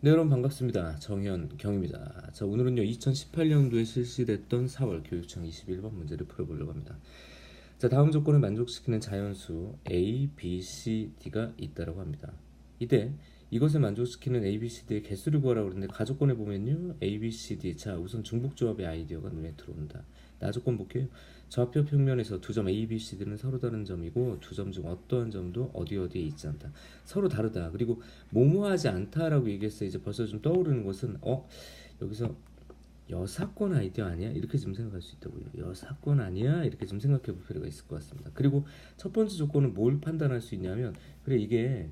네, 여러분 반갑습니다. 정현경입니다. 자, 오늘은요 2018년도에 실시됐던 4월 교육청 21번 문제를 풀어보려고 합니다. 자, 다음 조건을 만족시키는 자연수 A, B, C, D가 있다라고 합니다. 이때 이것을 만족시키는 A, B, C, D의 개수를 구하라고 그러는데 가조건에 보면요 A, B, C, D. 자, 우선 중복조합의 아이디어가 눈에 들어온다. 나조건 볼게요. 좌표 평면에서 두 점 A, B, C, D는 서로 다른 점이고 두 점 중 어떠한 점도 어디에 있지 않다. 서로 다르다. 그리고 모모하지 않다라고 얘기했어요. 이제 벌써 좀 떠오르는 것은 여기서 여사건 아이디어 아니야? 이렇게 좀 생각할 수 있다고요. 여사건 아니야? 이렇게 좀 생각해 볼 필요가 있을 것 같습니다. 그리고 첫 번째 조건은 뭘 판단할 수 있냐면 그래 이게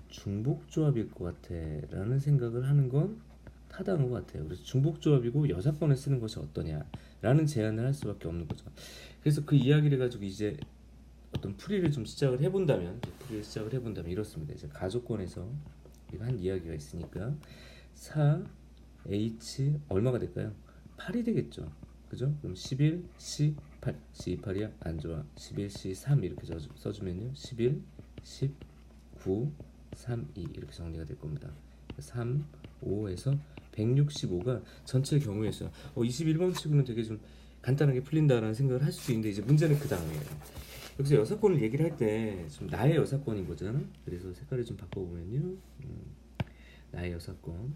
중복조합일 것 같아 라는 생각을 하는 건 타당한 것 같아요. 그래서 중복조합이고 여사건을 쓰는 것이 어떠냐 라는 제안을 할 수밖에 없는 거죠. 그래서 그 이야기를 가지고 이제 어떤 풀이를 좀 시작을 해본다면 이렇습니다. 이제 가족권에서 우리가 한 이야기가 있으니까 4H 얼마가 될까요? 8이 되겠죠. 그죠? 그럼 11, C8, C8이야? 안 좋아. 11, C3 이렇게 써주면요 11, 19, 3, 2 이렇게 정리가 될 겁니다. 3, 5에서 165가 전체 경우의 수야. 21번 치고는 되게 좀 간단하게 풀린다라는 생각을 할 수도 있는데 이제 문제는 그 다음이에요. 여기서 여사건을 얘기를 할 때 좀 나의 여사건인 거잖아. 그래서 색깔을 좀 바꿔보면요 나의 여사건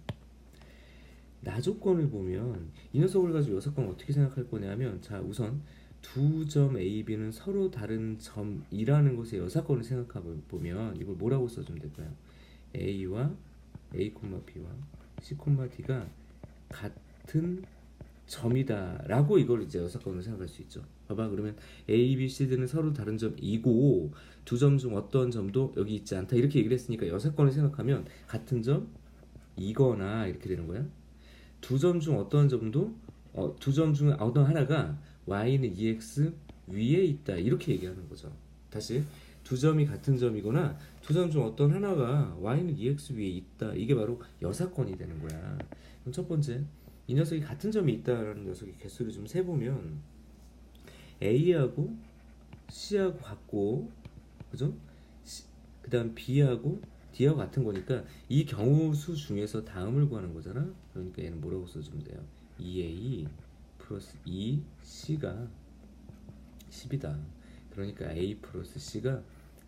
나조건을 보면 이 녀석을 가지고 여사건을 어떻게 생각할 거냐면 자 우선 두 점 A, B는 서로 다른 점이라는 것의 여사건을 생각해 보면 이걸 뭐라고 써주면 될까요? A와 A, B와 C, D가 같은 점이다 라고 이걸 이제 여사건으로 생각할 수 있죠. 봐봐 그러면 A, B, C, D는 서로 다른 점이고 두 점 중 어떤 점도 여기 있지 않다 이렇게 얘기를 했으니까 여사건을 생각하면 같은 점이거나 이렇게 되는 거야. 두 점 중 어떤 점도 두 점 중 어떤 하나가 y는 EX 위에 있다 이렇게 얘기하는 거죠. 다시 두 점이 같은 점이거나 두 점 중 어떤 하나가 y는 EX 위에 있다 이게 바로 여사건이 되는 거야. 그럼 첫 번째 이 녀석이 같은 점이 있다라는 녀석의 개수를 좀 세보면 A하고 C하고 같고 그죠? 그 다음 B하고 D하고 같은 거니까 이 경우 수 중에서 다음을 구하는 거잖아. 그러니까 얘는 뭐라고 써주면 돼요? 2A 플러스 2C가 10이다. 그러니까 A 플러스 C가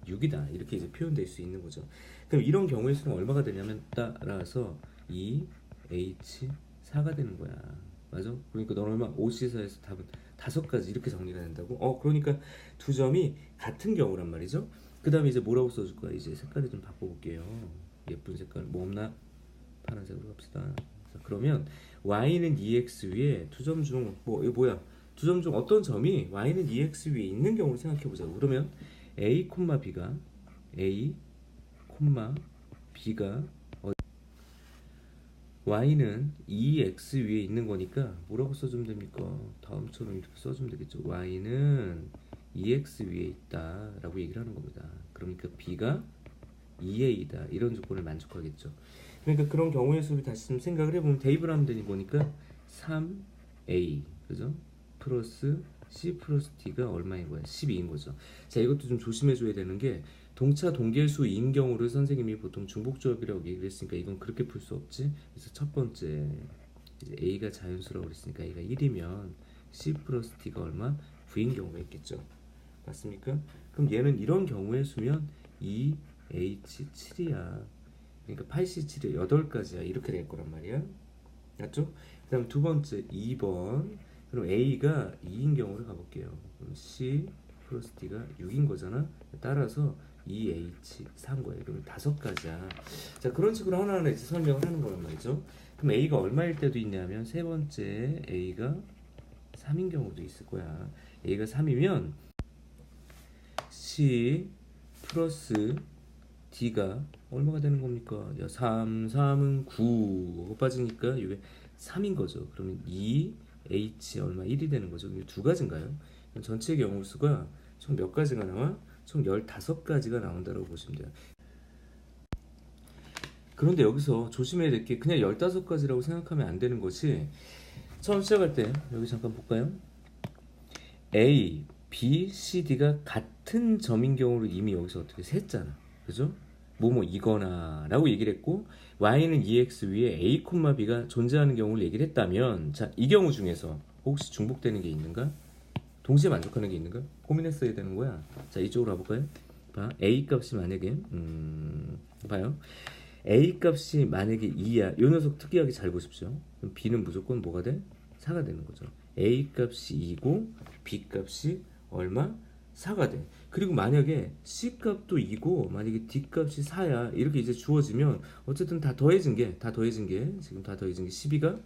6이다. 이렇게 이제 표현될 수 있는 거죠. 그럼 이런 경우의 수는 얼마가 되냐면 따라서 2H4가 되는 거야. 맞아? 그러니까 너는 얼마? 5C4에서 답은 5가지 이렇게 정리가 된다고? 그러니까 두 점이 같은 경우란 말이죠. 그 다음에 이제 뭐라고 써줄 거야? 이제 색깔을 좀 바꿔볼게요. 예쁜 색깔 뭐 없나? 파란색으로 갑시다. 자, 그러면 y는 2x 위에 두 점 중 이거 뭐야? 두 점 중 어떤 점이 y는 2x 위에 있는 경우를 생각해보자고. 그러면 a, b가 a, b가 y는 2x 위에 있는 거니까 뭐라고 써주면 됩니까? 다음처럼 이렇게 써주면 되겠죠. y는 2x 위에 있다 라고 얘기를 하는 겁니다. 그러니까 b가 2a이다 이런 조건을 만족하겠죠. 그러니까 그런 경우의 수를 다시 좀 생각을 해보면 대입을 하면 되는 거니까 3a 그죠? 플러스 c 플러스 d가 얼마인 거야? 12인 거죠. 자 이것도 좀 조심해 줘야 되는 게 동차 동계수인 경우를 선생님이 보통 중복조합이라고 얘기를 했으니까 이건 그렇게 풀 수 없지. 그래서 첫 번째 이제 a가 자연수라고 그랬으니까 a가 1이면 c 플러스 d가 얼마? 9인 경우가 있겠죠. 맞습니까? 그럼 얘는 이런 경우의 수면 2H7이야. 그러니까 8C7이 8가지야. 이렇게 될 거란 말이야. 맞죠? 그 다음 두 번째 2번. 그럼 A가 2인 경우를 가볼게요. 그럼 C 플러스 D가 6인 거잖아. 따라서 2H4인 거예요. 그러면 5가지야. 자, 그런 식으로 하나하나 이제 설명을 하는 거란 말이죠. 그럼 A가 얼마일 때도 있냐면 세 번째 A가 3인 경우도 있을 거야. A가 3이면 C 플러스 D가 얼마가 되는 겁니까? 3은 9 빠지니까 이게 3인 거죠. 그러면 2H 얼마 1이 되는 거죠. 이게 두 가지인가요? 전체 경우 수가 총 몇 가지가 나와? 총 15가지가 나온다고 보시면 돼요. 그런데 여기서 조심해야 될 게 그냥 15가지라고 생각하면 안 되는 것이 처음 시작할 때 여기 잠깐 볼까요? A, B, C, D가 같은 점인 경우를 이미 여기서 어떻게 셌잖아. 그죠? 뭐뭐이거나 라고 얘기를 했고 y는 EX 위에 a, b가 존재하는 경우를 얘기를 했다면 자, 이 경우 중에서 혹시 중복되는 게 있는가? 동시에 만족하는 게 있는가? 고민했어야 되는 거야. 자, 이쪽으로 와볼까요? 봐, a 값이 만약에 봐요. a 값이 만약에 2야. 요 녀석 특이하게 잘 보십시오. 그럼 b는 무조건 뭐가 돼? 4가 되는 거죠. a 값이 2고 b 값이 얼마? 4가 돼. 그리고 만약에 c 값도 2고 만약에 d 값이 4야. 이렇게 이제 주어지면 어쨌든 다 더해진 게 지금 다 더해진 게 12가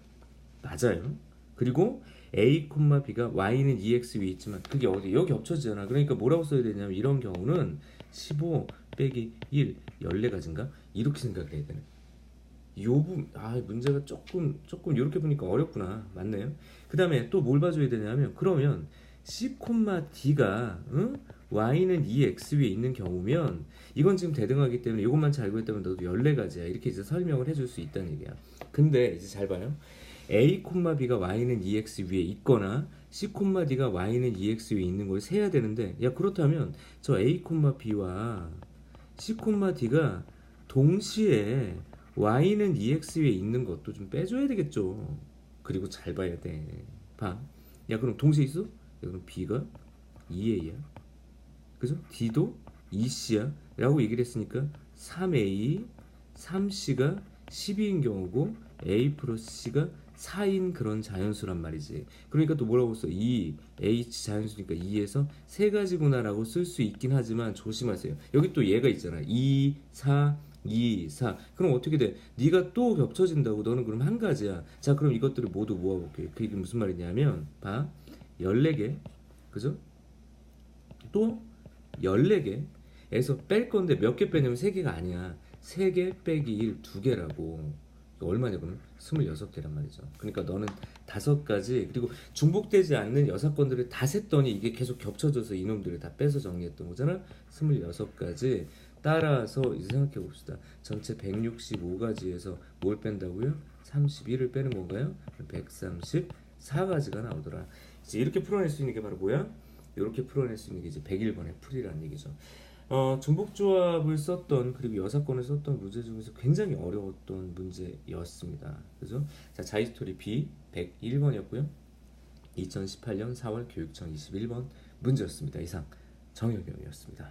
맞아요. 그리고 a, b가 y는 EX 위에 있지만 그게 어디 여기 겹쳐지잖아. 그러니까 뭐라고 써야 되냐면 이런 경우는 15 빼기 1 14가지인가 이렇게 생각해야 되네. 문제가 조금 이렇게 보니까 어렵구나. 맞네요. 그 다음에 또 뭘 봐줘야 되냐면 그러면 c, d가 y는 EX 위에 있는 경우면 이건 지금 대등하기 때문에 이것만 잘 구했다면 너도 14가지야. 이렇게 이제 설명을 해줄 수 있다는 얘기야. 근데 이제 잘 봐요. a, b가 y는 EX 위에 있거나 c, d가 y는 EX 위에 있는 걸 세야 되는데 야 그렇다면 저 a, b와 c, d가 동시에 y는 EX 위에 있는 것도 좀 빼줘야 되겠죠. 그리고 잘 봐야 돼. 봐. 야 그럼 동시에 있어? 야 그럼 b가 2a야. 그죠? d도 2c야. 라고 얘기를 했으니까 3a, 3c가 12인 경우고 a 플러스 c가 4인 그런 자연수란 말이지. 그러니까 또 뭐라고 써? 2, h 자연수니까 2에서 세 가지구나라고 쓸 수 있긴 하지만 조심하세요. 여기 또 얘가 있잖아. 2, 4, 2, 4. 그럼 어떻게 돼? 네가 또 겹쳐진다고. 너는 그럼 한 가지야. 자, 그럼 이것들을 모두 모아볼게. 그게 무슨 말이냐면 봐. 14개. 그죠? 또 14개에서 뺄 건데 몇 개 빼냐면 3개가 아니야. 3개 빼기 1, 2개라고. 얼마냐 그러면? 26개란 말이죠. 그러니까 너는 5가지 그리고 중복되지 않는 여사건들을 다 셌더니 이게 계속 겹쳐져서 이놈들을 다 빼서 정리했던 거잖아. 26가지. 따라서 이제 생각해 봅시다. 전체 165가지에서 뭘 뺀다고요? 31을 빼는 건가요? 134가지가 나오더라. 이제 이렇게 풀어낼 수 있는 게 바로 뭐야? 이렇게 풀어낼 수 있는 게 이제 101번의 풀이라는 얘기죠. 중복조합을 썼던 그리고 여사건을 썼던 문제 중에서 굉장히 어려웠던 문제였습니다. 그죠? 자, 자이스토리 B 101번이었고요. 2018년 4월 교육청 21번 문제였습니다. 이상 정혁영이었습니다.